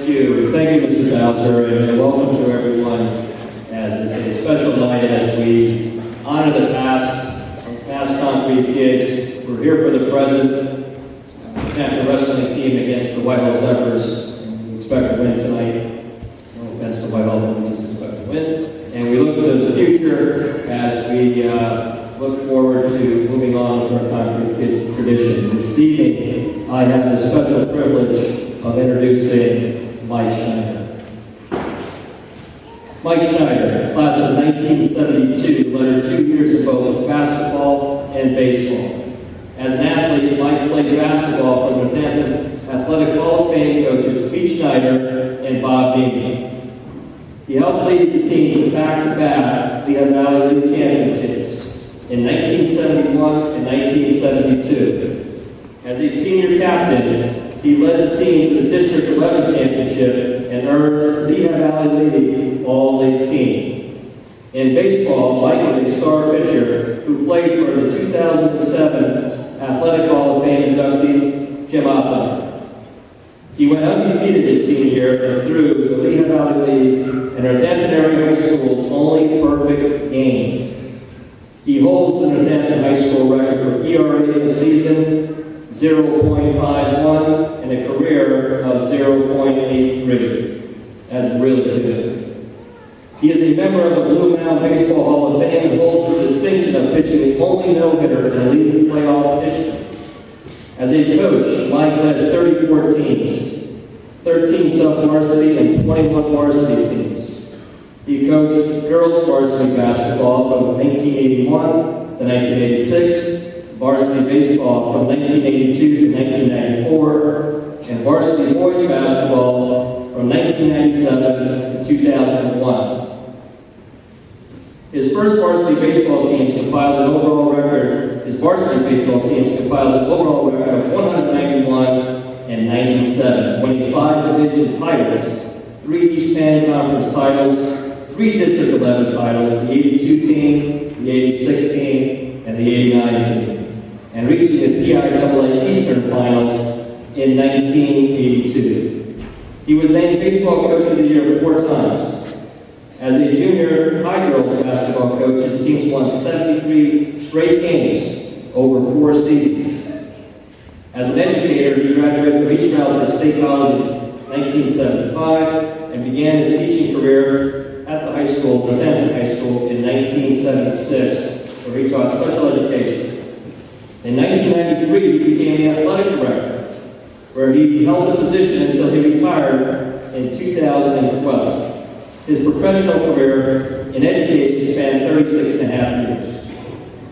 Thank you, Mr. Bowser, and welcome to everyone as it's a special night as we honor the past concrete kids. We're here for the present. Panther wrestling team against the Whitehall Zephyrs. We expect to win tonight. No offense to Whitehall, but we just expect to win. And we look to the future as we look forward to moving on with our concrete kid tradition. This evening, I have the special privilege of introducing Mike Schneider. Mike Schneider, class of 1972, lettered 2 years in both basketball and baseball. As an athlete, Mike played basketball for the NHS Athletic HOF coaches Pete Schneider and Bob Beamon. He helped lead the team to back-to-back Lehigh Valley League championships in 1971 and 1972. As a senior captain, he led the team to the District 11 championship and earned Lehigh Valley League All-League team. In baseball, Mike was a star pitcher who played for the 2007 Athletic Hall of Fame inductee Jim Oppler. He went undefeated his senior year through the Lehigh Valley League and Northampton Area High School's only perfect game. He holds the Northampton High School record for ERA in the season, 0.51, and a career of 0.83. That's really good. He is a member of the Blue Mountain Baseball Hall of Fame and holds the distinction of pitching the only no-hitter in a league playoff history. As a coach, Mike led 34 teams, 13 sub-varsity and 21 varsity teams. He coached girls varsity basketball from 1981 to 1986, varsity baseball from 1982 to 1994, and varsity boys basketball from 1997 to 2001. His first varsity baseball teams compiled an overall record. His varsity baseball teams compiled an overall record of 191 and 97, winning 5 division titles, 3 East Pan Conference titles, 3 District 11 titles, the 82 team, the 86 team, and the 89 team, and reaching the PIAA Eastern Finals in 1982. He was named Baseball Coach of the Year 4 times. As a junior high girls basketball coach, his teams won 73 straight games over 4 seasons. As an educator, he graduated from East Stroudsburg State College in 1975 and began his teaching career at the high school, Northampton High School, in 1976, where he taught special education. In 1993, he became the athletic director, where he held the position until he retired in 2012. His professional career in education spanned 36 and a half years.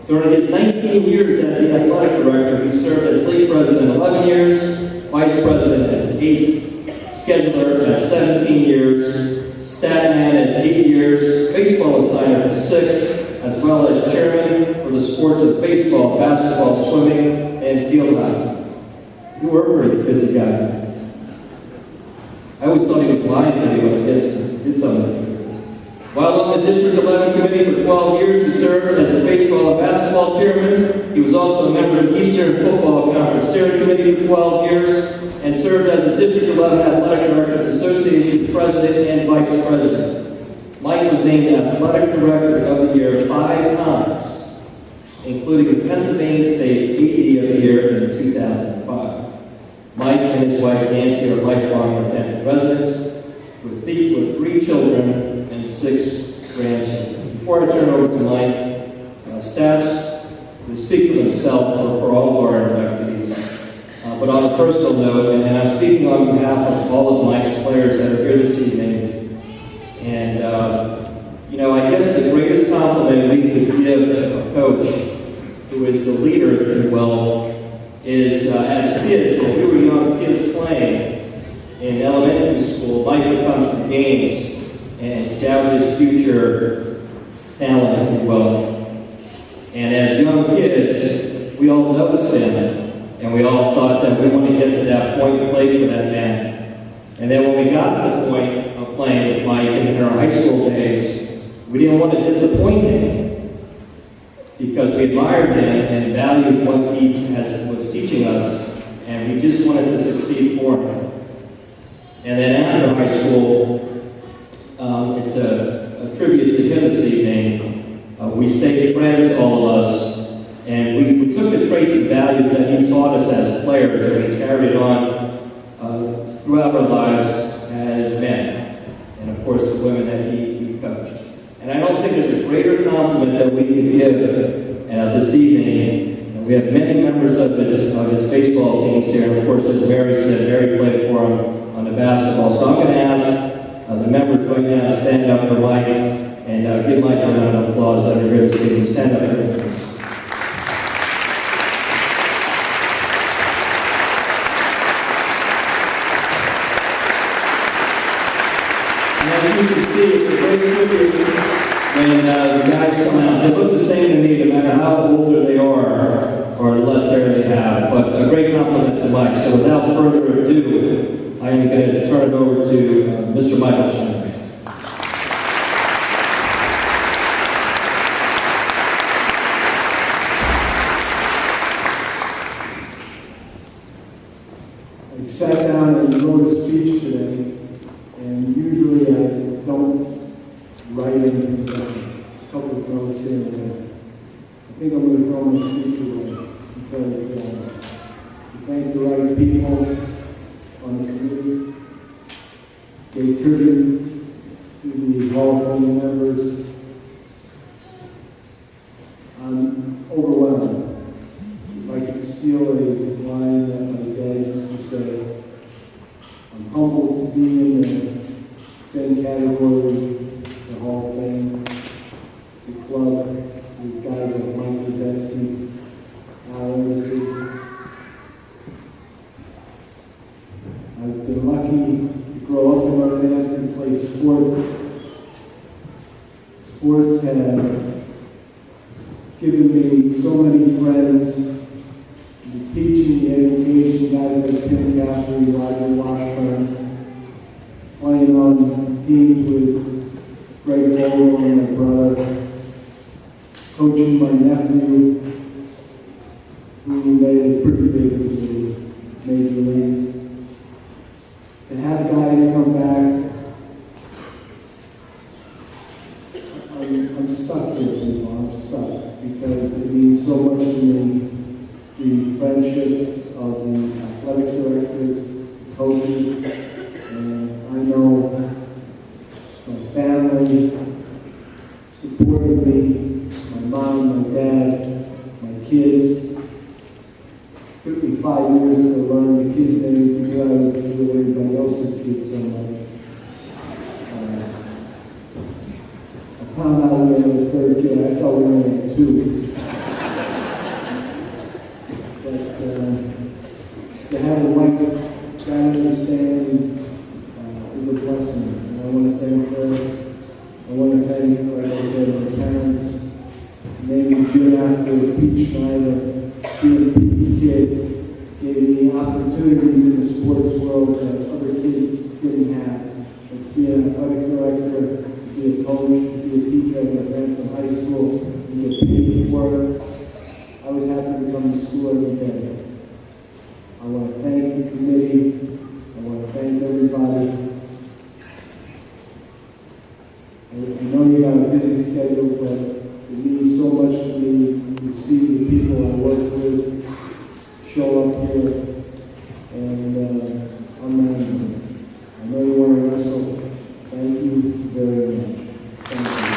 During his 19 years as the athletic director, he served as league president 11 years, vice president as 8, scheduler as 17 years, stat man as 8 years, baseball assigner for 6, as well as chairman for the sports of baseball, basketball, swimming, and field hockey. You were a pretty busy guy. I always thought he was lying to me, but I guess he did tell me the truth. While on the District 11 committee for 12 years, he served as the baseball and basketball chairman. He was also a member of the Eastern Football Conference Steering Committee for 12 years and served as the District 11 Athletic Directors Association president and vice president. Mike was named Athletic Director of the Year 5 times, including the Pennsylvania State AD of the Year in 2005. Mike and his wife Nancy are lifelong Northampton residents with 3 children and 6 grandchildren. Before I turn over to Mike, stats will speak for themselves for all of our inductees. But on a personal note, and I'm speaking on behalf of all of Mike's players that are here this evening, and I guess the greatest compliment we could give a coach who is the leader, if you will, is as kids, when we were young kids playing in elementary school, Mike would come to the games and scout his future talent, if you will. And as young kids, we all noticed him, and we all thought that we want to get to that point and play for that man. And then when we got to the point of playing with Mike in our high school days, we didn't want to disappoint him because we admired him and valued what he was teaching us, and we just wanted to succeed for him. And then after high school, it's a tribute to him this evening. We stayed friends, all of us, and we took the traits and values that he taught us as players and we carried it on throughout our lives as men, and of course the women that he coached. And I don't think there's a greater compliment that we can give this evening. We have many members of his baseball teams here, and of course, as Mary said, Mary played for him on the basketball. So I'm going to ask the members right now to stand up for Mike and give Mike a round of applause that are here this evening. Stand up for him. And as you can see, it's a great tribute when the guys come out. They look the same to me no matter how older they are or less hair they have. But a great compliment to Mike. So without further ado, I am going to turn it over to Mr. Michael Schneider. I sat down and wrote a speech today, and usually I don't write anything down. A couple of notes here and there. I think I'm going to throw my speech away because to thank the right people on the committee, gave tribute to the Hall of Fame members. I'm overwhelmed. If I could steal a line that my dad used to say, I'm humbled to be in the same category, the Hall of Fame, the club, with guys like Mike Zetsky, Alan Anderson. I've been lucky to grow up in Arlington and play sports. Sports have given me so many friends. The teaching, the education, guys like Tim Gaffney, Roger Washburn, playing on teams with Greg Vogel and my brother, coaching my nephew, who made it pretty big in the major leagues. To have guys come back, I'm stuck here, people. I'm stuck because it means so much to me. The friendship of the athletic directors, coaches, and I know my family supported me, my mom, my dad, my kids. It took me 5 years to learn the kids' names because I was with everybody else's kids so much. I found out we had a third kid. I thought we only had 2. To have a wife that understanding is a blessing. And I want to thank her. I want to thank, like I said, my parents. Named Jim after Pete Schneider. Being Pete's kid gave me opportunities in the sports world that other kids didn't have. Like being an athletic director, to be a coach, to be a teacher at Grantham High School, to get paid for it. I was happy to come to school every day. I want to thank the committee. I want to thank everybody. I know you got a busy schedule, but it means so much to me to see the people I work with show up here. And I'm not, I know you want to wrestle. Thank you very much. Thank you.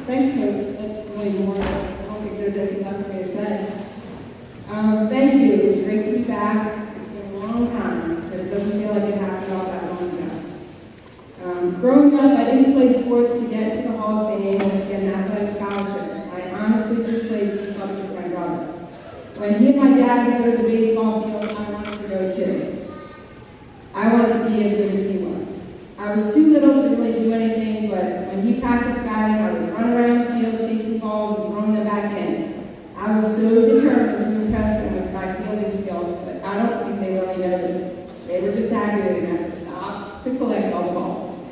Thanks, Coach. That's really more. I don't think there's anything left for me to say. Thank you. It's great to be back. It's been a long time, but it doesn't feel like it happened all that long When he and my dad would go to the baseball field, I wanted to go too. I wanted to be as good as he was. I was too little to really do anything, but when he practiced batting, I would run around the field chasing balls and throwing them back in. I was so determined to impress them with my fielding skills, but I don't think they really noticed. They were just happy they didn't have to stop to collect all the balls.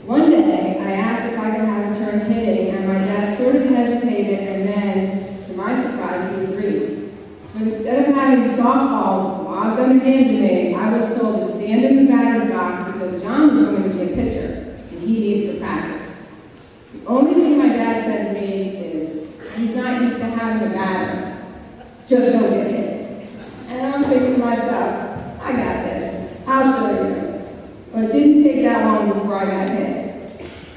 One day, I asked if I could have a turn hitting, and my dad sort of hesitated, and then, to my surprise, he agreed. But instead of having softballs lobbed underhand to me, I was told to stand in the batter's box because John was going to be a pitcher, and he needed to practice. The only thing my dad said to me is, he's not used to having a batter. Just don't get hit. And I'm thinking to myself, I got this. I'll show you. But it didn't take that long before I got hit.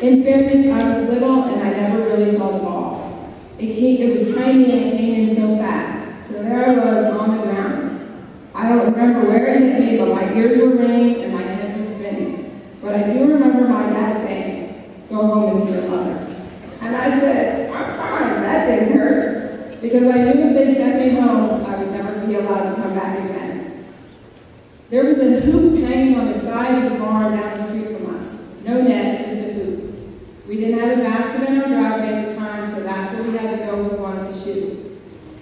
In fairness, I was little and I never really saw the ball. It was tiny and it came in so fast. So there I was on the ground. I don't remember where it hit me, but my ears were ringing and my head was spinning. But I do remember my dad saying, "Go home and see your mother." And I said, "I'm fine, that didn't hurt." Because I knew if they sent me home, I would never be allowed to come back again. There was a hoop hanging on the side of the barn down the street from us. No net, just a hoop. We didn't have a basket in our driveway at the time, so that's where we had to go if we wanted to shoot.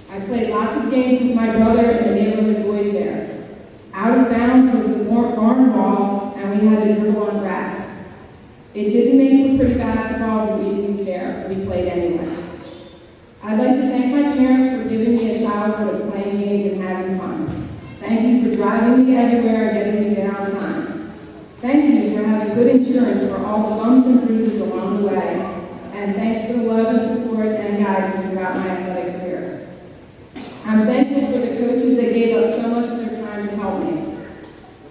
I played lots of games with my brother and the neighborhood boys there. Out of bounds was the barn wall, and we had to dribble on grass. It didn't make for pretty basketball, but we didn't care. We played anyway. I'd like to thank my parents for giving me a childhood of playing games and having fun. Thank you for driving me everywhere and getting me there on time. Thank you for having good insurance for all the bumps and bruises along the way. And thanks for the love and support and guidance throughout my athletic career. I'm thankful for the coaches that gave up so much of their time to help me.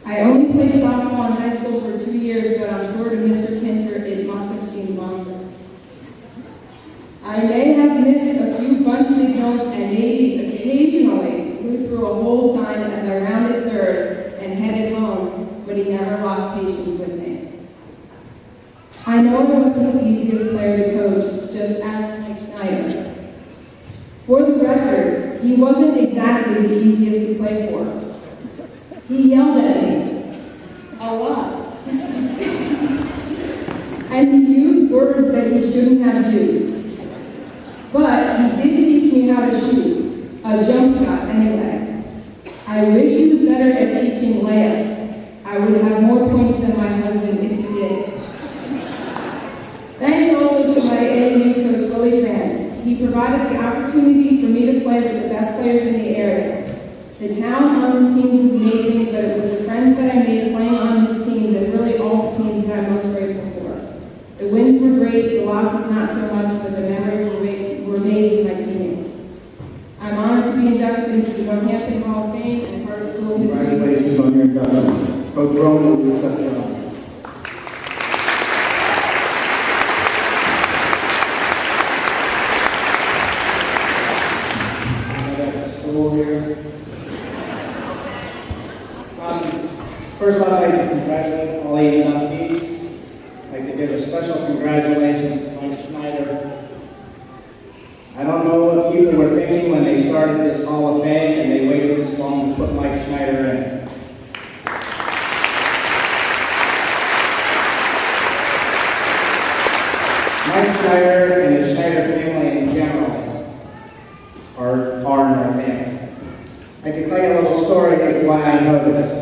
I only played softball in high school for 2 years, but I'm sure to Mr. Kinter it must have seemed longer. I may have missed a few bunt signals and maybe occasionally blew through a hold sign as I rounded third and headed home, but he never lost patience with me. I know I wasn't the easiest player to coach, just as Mike Schneider. For the record, he wasn't exactly the easiest to play for. He yelled at me a lot. And he used words that he shouldn't have used. But he did teach me how to shoot, a jump shot anyway. I wish he was better at teaching layups. I would have more points than my husband if he did. Thanks also to my AAU coach, Willie France. He provided the opportunity for me to play with the best players in the area. The talent on his teams is amazing, but it was the friends that I made playing on his teams and really all the teams that I'm most grateful for. The wins were great, the losses not so much, but the memories were made with my teammates. I'm honored to be inducted into the Northampton Hall of Fame and part of school history. Congratulations on your induction. Coach Roman will accept your honor. First off, I'd like to congratulate all 8 inductees. I'd like to give a special congratulations to Mike Schneider. I don't know what people were thinking when they started this Hall of Fame and they waited this long to put Mike Schneider in. Mike Schneider and the Schneider family in general are in our family. I can tell you a little story of why I know this.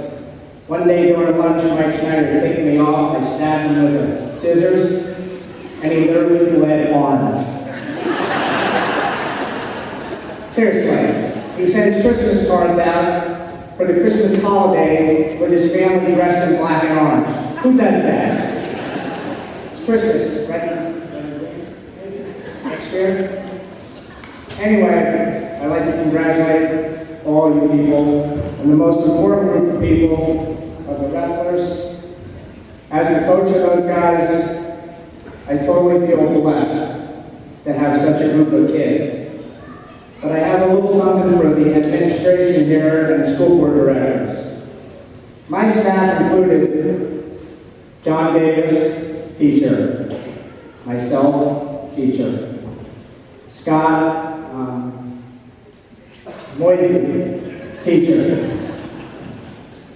One day during lunch, Mike Schneider kicked me off. I stabbed him with scissors, and he literally bled orange. Seriously, he sends Christmas cards out for the Christmas holidays with his family dressed in black and orange. Who does that? It's Christmas, right? Next year? Anyway, I'd like to congratulate all you people, and the most important group of people are the wrestlers. As the coach of those guys, I totally feel blessed to have such a group of kids. But I have a little something for the administration here and school board directors. My staff included John Davis, teacher, myself, teacher, Scott, noisy teacher.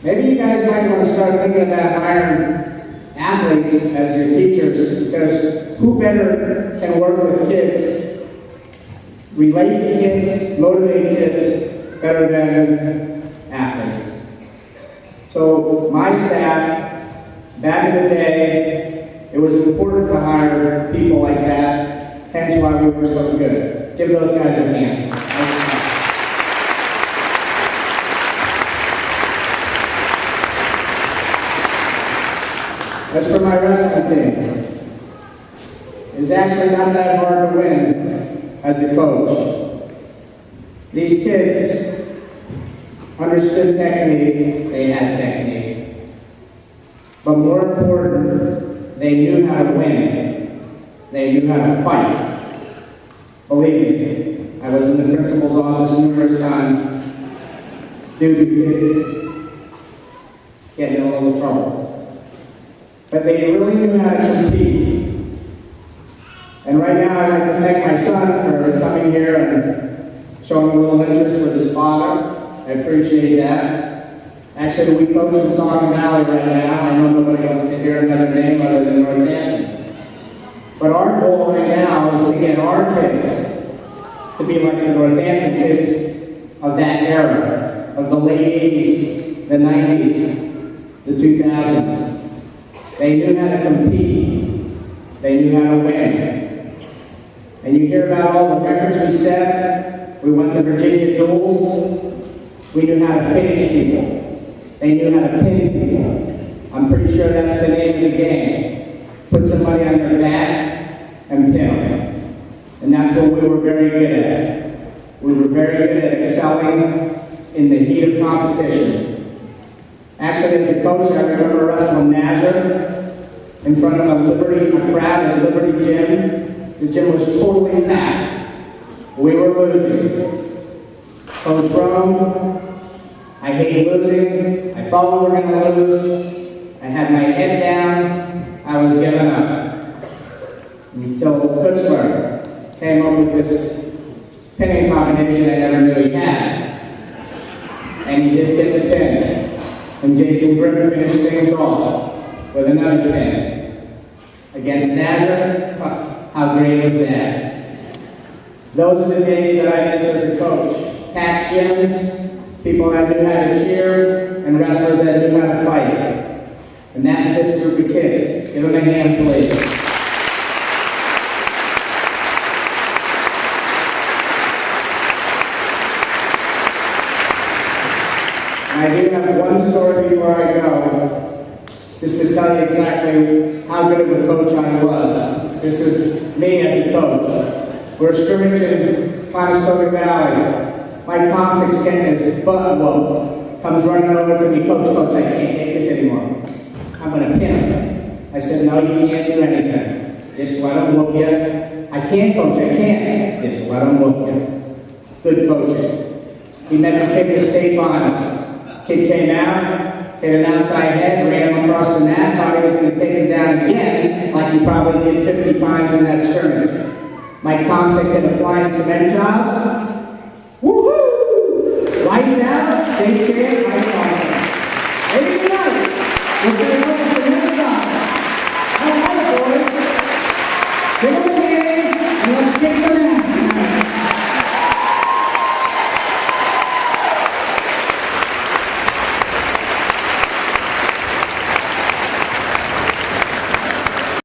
Maybe you guys might want to start thinking about hiring athletes as your teachers, because who better can work with kids, relate to kids, motivate kids better than athletes. So my staff, back in the day, it was important to hire people like that, hence why we were so good. Give those guys a hand. As for my wrestling team, it's actually not that hard to win as a coach. These kids understood technique, they had technique. But more important, they knew how to win. They knew how to fight. Believe me, I was in the principal's office numerous times due to kids getting in a little trouble. But they really knew how to compete. And right now I'd like to thank my son for coming here and showing a little interest with his father. I appreciate that. Actually, we coach in Saucon Valley right now. I know nobody wants to hear another name other than Northampton. But our goal right now is to get our kids to be like the Northampton kids of that era, of the late 80s, the 90s, the 2000s. They knew how to compete. They knew how to win. And you hear about all the records we set. We went to Virginia duels. We knew how to finish people. They knew how to pin people. I'm pretty sure that's the name of the game. Put somebody on their back and pin them. And that's what we were very good at. We were very good at excelling in the heat of competition. Actually, as a coach, I remember wrestling Nazareth in front of a crowd at Liberty Gym. The gym was totally packed. We were losing. Coach Rome, I hate losing. I thought we were going to lose. I had my head down. I was giving up. Until Kutzler came up with this pinning combination I never knew he had. And he did get the pin. And Jason Griffin finished things off with another pin. Against Nazareth, how great was that? Those are the days that I miss as a coach. Packed gyms, people that knew how to cheer, and wrestlers that knew how to fight. And that's this group of kids. Give them a hand, please. I do have one story before I go, just to tell you exactly how good of a coach I was. This is me as a coach. We're scrimmaging Conestoga Valley. Mike Thompson's getting his butt whooped. Comes running over to me, Coach, I can't take this anymore. I'm going to pin him. I said, no, you can't do anything. Just let him whoop you. I can't, Coach, I can't. Just let him whoop you. Good coaching. He met the kid in the state finals. Kid came out, hit an outside head, ran him across the mat, thought he was going to take him down again, like he probably did 50 times in that scrimmage. Mike Thompson did a flying cement job. Woohoo! Lights out, state